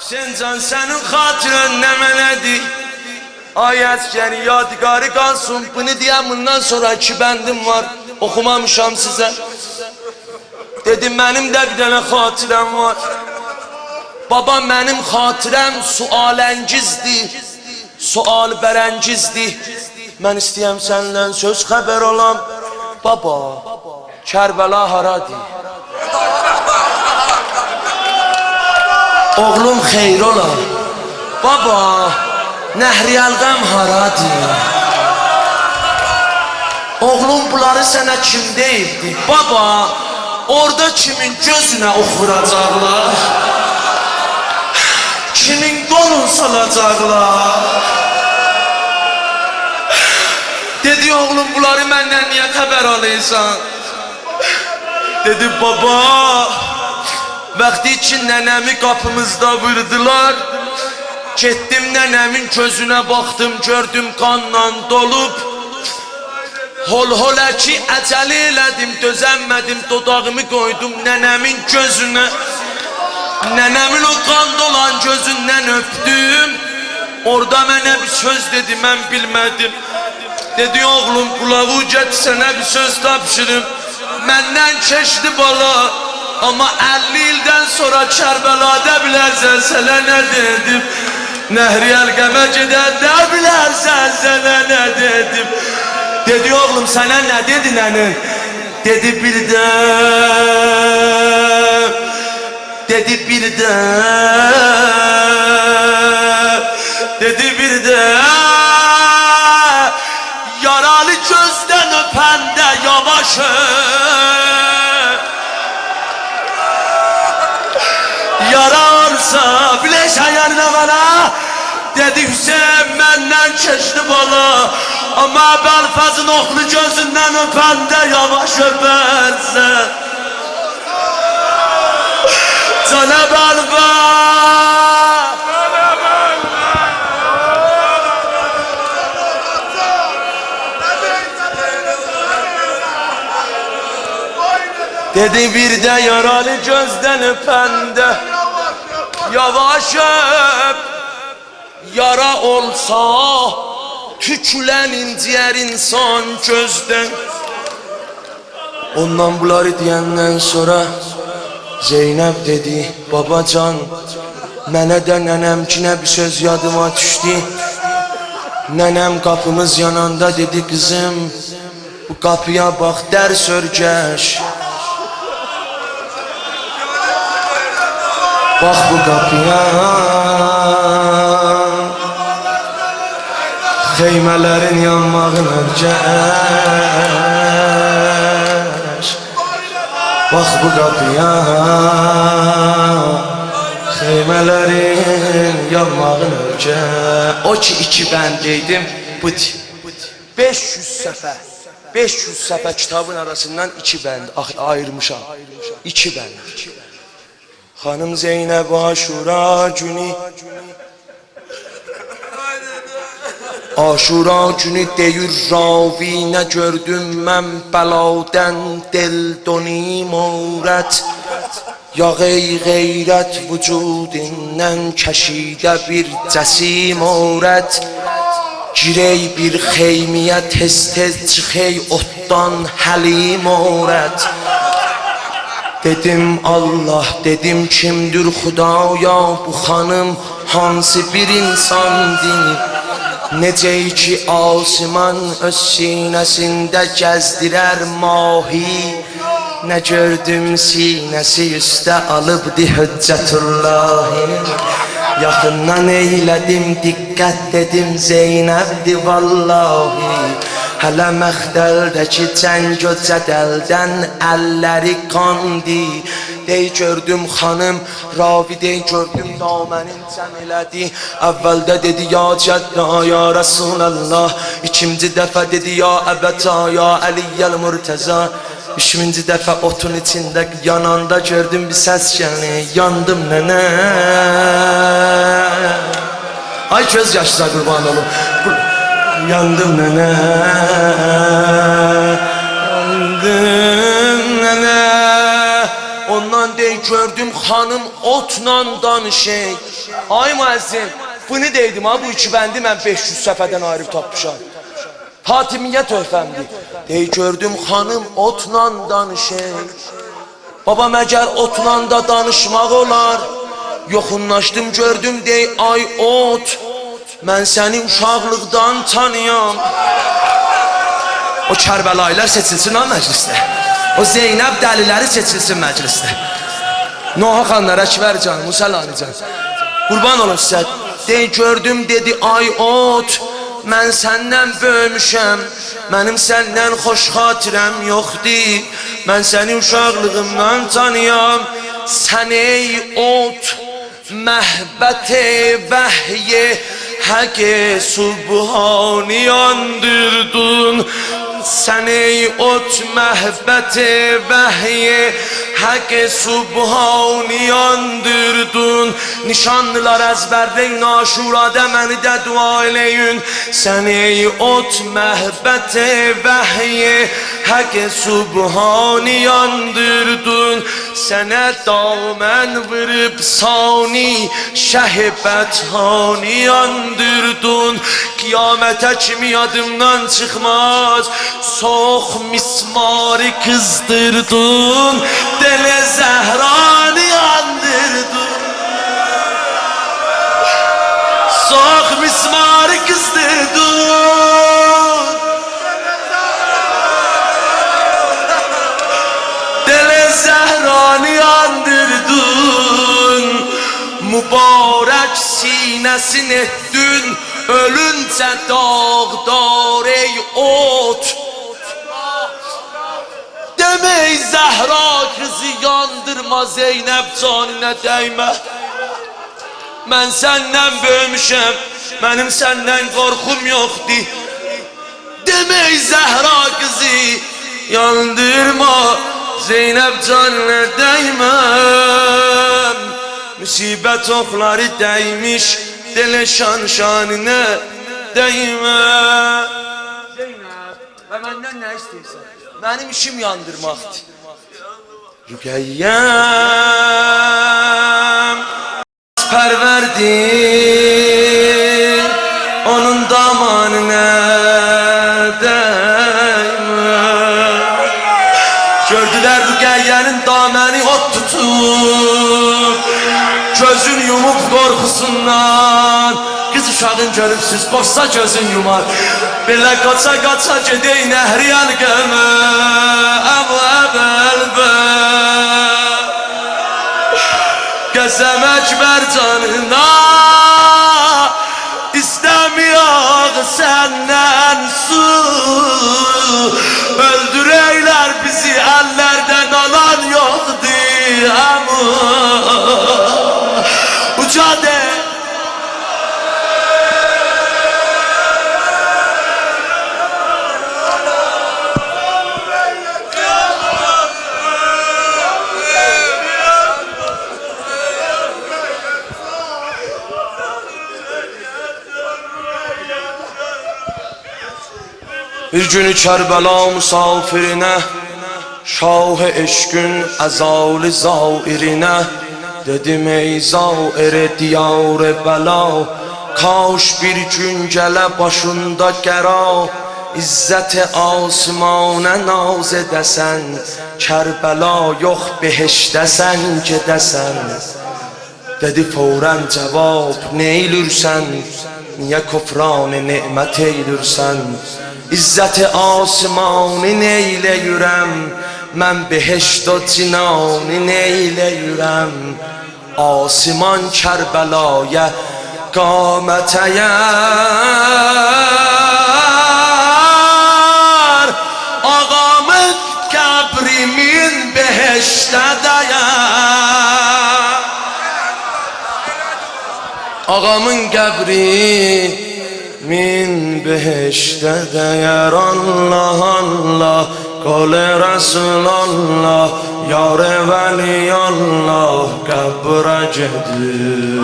Hüseyncan senin hatırın ne meledi? Ay askeri yadigarı kalsın. Bunu diyen bundan sonra 2 bendim var. Okumamışam size. Dedim benim de bir tane hatırem var. Babam benim hatırem sualengizdi. Sual berencizdi. Ben isteyem senden söz haber olam. Baba Kerbela haradi? Oğlum xeyr ola. Baba Nəhriyəlqəm haradi? Oğlum bunları sana kim deyildi? Baba orada kimin gözüne oxuracaqlar? Kimin qolun salacaqlar? Dedi oğlum bunları məndən niye xəbər alıysan? Dedi baba vakti için nənəmi kapımızda vurdular. Getdim nənəmin gözüne baktım, gördüm kanla dolup. Hol ki əcəli elədim, dözəmmədim, dodağımı koydum nənəmin gözüne. Nənəmin o kan dolan gözündən öptüm. Orada mənə bir söz dedi, mən bilmədim. Dedi oğlum qulağı get, sənə bir söz tapşırım. Məndən keçdi bala, ama 50 ildən sonra Kərbəlada bilərsən sənə nə dedim? Nəhriyəlqəmə gedəndə bilərsən sənə nə dedim? Dedi oğlum sənə nə dedi nənən? Dedi birdən. Dedi birdən. Dedi birdən. Yaralı gözdən öpəndə yavaş öp. Yararsa bileysen yanına bana. Dedi Hüseyin benden keçti bala. Ama Belfaz'ın oklu gözünden öpende yavaş öpersen. Cana Belfaz. Dedi bir de yaralı gözden öpende yavaş öp. Yara olsa tükülen inciyər insan gözden. Ondan bunları diyenden sonra Zeynep dedi babacan mənə də nənəmkinə bir söz yadıma düşdü. Nənəm kapımız yananda dedi kızım bu kapıya bak ders örgəş. Bak bu kapıya Xeymələrin yanmağın örgəş. Bak bu kapıya Xeymələrin yanmağın örgəş. O ki 2 bəndeydim. 500 səfə kitabın arasından 2 bənd ayırmışam. 2 bənd. Hanım Zeynep Aşura günü Aşura günü deyir ravi ne gördüm mən bəladən del donim övrət. Ya qeyrət vücudindən kəşidə bir cəsim övrət. Girey bir xeymiyə tez çıxey otdan həlim övrət. Dedim Allah, dedim kimdir Xudaya bu xanım hansı bir insandır? Necə ki Asiman öz sinəsində gəzdirər mahi. Nə gördüm sinəsi üstə alıbdı Hüccətullahi. Yaxından eylədim diqqət dedim Zeynəbdir vallahi. Hələ məxdəldəki cəng o cədəldən əlləri qandı. Dey gördüm xanım ravi dey gördüm damənin cəm elədi. Əvvəldə dedi ya cəddə ya Rasulallah. İkinci dəfə dedi ya əbətə ya Əliyyəl Murtəza. Üçüncü dəfə otun içində yananda gördüm bir səs gəldi. Yandım nənə. Ay göz yaşına qurban olum. Yandım nənə. Yandım nənə. Ondan dey gördüm xanım otla danışay. Ay müəzzin, bunu deydim ha, bu iki bəndi mən 500 səfədən ayrı tapmışam. Hatimiyyə töhfəmdir. Dey gördüm xanım otla danışay. Baba məgər otla da danışmaq olar? Yoxunlaşdım gördüm dey ay ot, mən səni uşaqlıqdan tanıyam. O Kərbəlaylar seçilsin ha məclisdə. O Zeynəb dəliləri seçilsin məclisdə. Noha xanlar, Əkbər can, Musəlani can, qurban olun sizə. Dey gördüm dedi ay ot, mən səndən böyümüşəm, mənim səndən xoş xatirəm yoxdur. Mən səni uşaqlığımdan tanıyam. Sən ey ot, məhbət-i vəhy-i həq-i subhani yandırdın. Sən ey ot, məhbət-i vəhy-i həq-i subhani yandırdın. Nişanlılar əzbərləyin, aşurada məni də dua eləyin. Sən ey ot, məhbət-i vəhy-i həq-i subhani yandırdın. Sənə damən vırıb sani şəhbət-hani yandırdın. Qiyamətə kimi yadımdan çıxmaz, soğuk mismarı kızdırdın, dele Zəhranı yandırdın. Soğuk mismarı kızdırdın, dele Zəhranı yandırdın. Mübarək sinəsin etdin, ölünce dağdar ey ot. Demey Zəhra kızı yandırma, Zeynəb canına dəymə. Mən səndən böyümüşəm, mənim səndən qorxum yoxdur. Demey Zəhra kızı yandırma, Zeynəb canına dəymə. Müsibət oxları dəymiş, dele şanına değme. Zeynəb, və məndən nə istəyirsən? Mənim işim yandırmaqdır. Rüqəyyəm pərverdir, onun damanına değme. Gördülər Rüqəyyənin daməni ot tutub, gözün yumup qorxusundan. Kız uşağın görübsüz, qoşsa gözün yumar. Belə qaça qaça gedey nəhriyan qəmə, Əbu Əbəlbə. Qəsəm Əkbər canına, istəmiyaq səndən su. Öldürəylər bizi, əllərdən alan yoxdur, Əbu uca de. Bir günü Kərbəla müsafirinə, şah-ı eşqün əzal-i zairinə, dedim ey zair diyar bəla, kaş bir gün gələ başında qəra, İzzət-i asmanə naz edəsən, Kərbəla yox behişdəsən gedəsən. Dedi fौरən cavab, neylürsən, niyə küfran-ı nemət eylürsən? İzzət-i asmanı neyləyürəm, mən behişt o cinanı neyləyürəm? Asiman Kərbəlaya qamət əyər, ağamın qəbrimin behiştə dəyər. Ağamın qəbri min behişte değer. Allah Allah, kole Resulallah, yâre veliyallah, qəbrə gedir.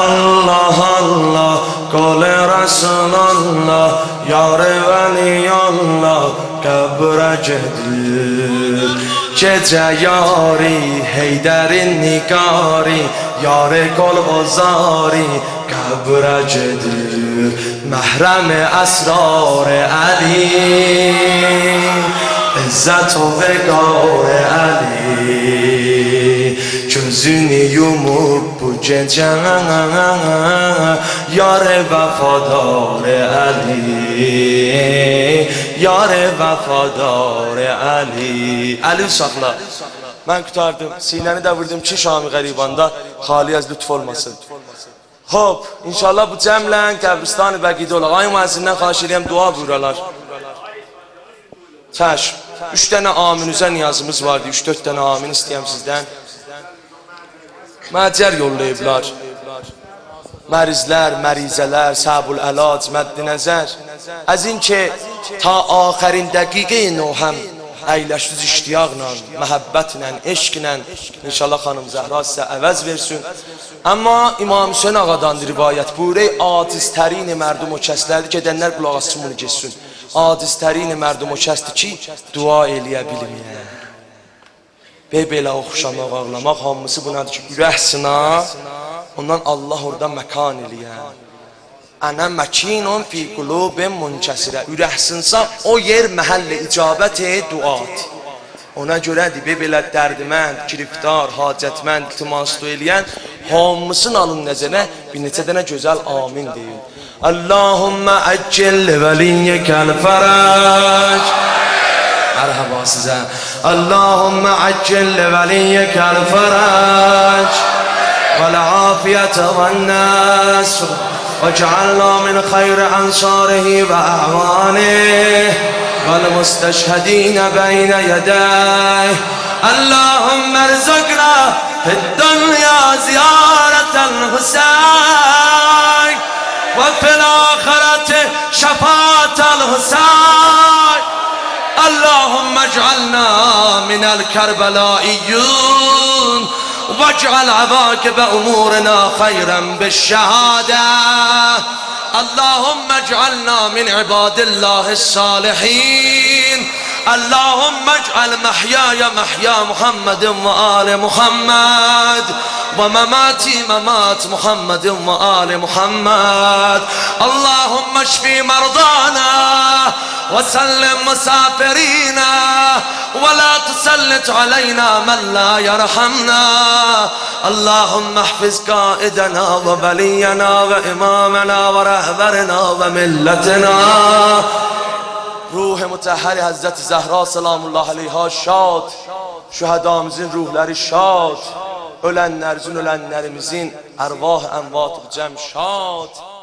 Allah Allah, kole Resulallah, yâre veliyallah, qəbrə gedir. gece yari Heyderin nigari Yar gol azari Kabre gedir Mehrem esrar Ali İzzet o vegar Ali Gözünü yumup bu gece Yar vefadar Ali Yar vefadar Ali Ali uşaqlar mən qutardım sinəni də vurdum ki Şami Qəribanda xali az lütf olmasın Hop inşallah bu cəmlə qəbristan-ı bəqidə olaq ay müəzzindən xahiş edirəm dua buyuralar Çəşm 3 dənə aminüzə niyazımız vardı 3-4 dənə amin istəyəm sizdən Məcər yollayıblar Mərizlər, mərizələr, səbul əlac, məddi nəzər Əzin ki, ta axərin dəqiqə-i nohəm Əyləşdüz iştiyaqla, məhəbbətlə, eşqlə İnşallah xanım Zəhra sizə əvəz versin Amma İmam Hüseyin ağadan rivayət buyurur Aciztərin mərdum o kəslərdir Gedənlər qulaq asın bunu geçsin Aciztərin mərdum o kəsdir ki Dua eləyə bilməyə Belə oxşamaq, ağlamaq hamısı bunadır ki ürəksinə Ondan Allah orada məkan eləyən Ənə məkinun fi qulubin münkəsirə Ürəksinsə o yer məhəllə icabət duat Ona görədir belə dərdimənd, kiriftar, hacətmənd, iltimaslı eləyən Hamısını alın nəzərə bir neçə dənə gözəl amin deyin Allahümmə əccil vəliyyəkəl fərəc Merhaba size Allahümme accil veliyyekel ferac Vel afiyete vel nasr Vec'alna min khayri ansarihi ve a'vanih Vel musteşhedine beyne yedayh Allahümme erzakna fid dünya ziyaretel Hüseyin Ve fil ahireti şefaatel Hüseyin اللهم اجعلنا من الكربلائيون واجعل عواقب أمورنا خيرا بالشهادة اللهم اجعلنا من عباد الله الصالحين اللهم اجعل محياي محيا محمد وآل محمد ومماتي ممات محمد وآل محمد اللهم اشفي مرضانا وسلم مسافرينا ولا تسلط علينا من لا يرحمنا اللهم احفظ قائدنا وولينا وإمامنا ورهبرنا وملتنا روح متحر Hazreti Zehra selamullahi aleyha şad Şühedamızın ruhları şad Ölenlerimizin ervah envat cem şad